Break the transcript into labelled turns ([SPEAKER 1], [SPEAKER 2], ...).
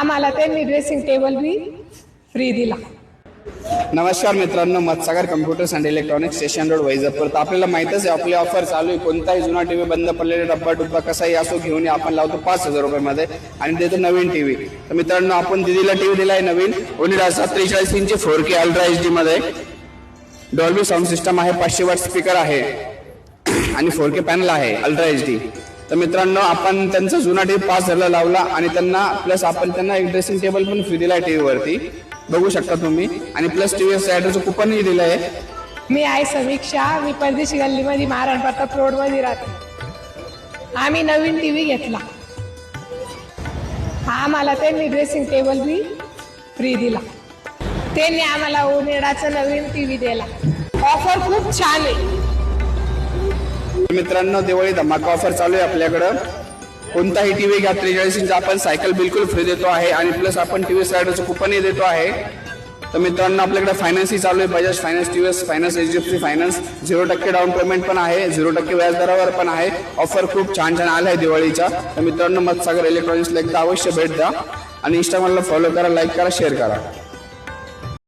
[SPEAKER 1] आम्हाला त्यांनी dressing table बी free दिला।
[SPEAKER 2] नमस्कार मित्रांनो, Matsagar computers and electronics station road Vaijapur. तर आपल्याला माहितच आहे आपली ऑफर चालू आहे। कोणताही जुना टीव्ही बंद पडलेला डब्बा डुब्बा कसाही असो घेऊन आपण लावतो 5,000 रुपयामध्ये आणि देतो नवीन टीव्ही। तर मित्रांनो, आपण दिदीला टीव्ही दिलाय नवीन ओनिडा 43 इंची 4K अल्ट्रा HD मध्ये डॉल्बी साऊंड सिस्टम आहे, 500 वॉट स्पीकर आहे आणि 4K पॅनल आहे अल्ट्रा HD। तर मित्रांनो, आपण त्यांचा जुना टीव्ही 5,000 लावला आणि त्यांना प्लस आपण त्यांना एक ड्रेसिंग टेबल पण फ्री दिलाय टीव्ही वरती, बघू शकता तुम्ही, आणि प्लस टीव्ही ऍड्रेस कुपनही दिलंय।
[SPEAKER 1] मी आहे समीक्षा, मी परदेशी गल्लीमध्ये महाराण प्रताप रोड मध्ये राहते। आम्ही नवीन टीव्ही घेतला, आम्हाला त्यांनी ड्रेसिंग टेबल बी फ्री दिला। त्यांनी आम्हाला ओनिडाचा नवीन टीव्ही दिला। ऑफर खूप छान आहे
[SPEAKER 2] मित्रांनो, दिवाळी धमाका ऑफर चालू आहे आपल्याकडं। कोणताही टीव्ही घ्या 43 इंच आपण सायकल बिलकुल फ्री देतो आहे आणि प्लस आपण टीव्ही ऍड्रेस कुपनही देतो आहे। तर मित्रांनो, आपल्याकडे फायनान्सही चालू आहे, Bajaj finance, TVS finance, HDFC finance, 0% down payment पण आहे, 0% व्याजदरावर पण आहे। ऑफर खूप छान छान आल्या आहे दिवाळीच्या। तर मित्रांनो, मतसागर इलेक्ट्रॉनिक्सला एकदा अवश्य भेट द्या आणि इंस्टाग्रामला फॉलो करा, लाईक करा, शेअर करा।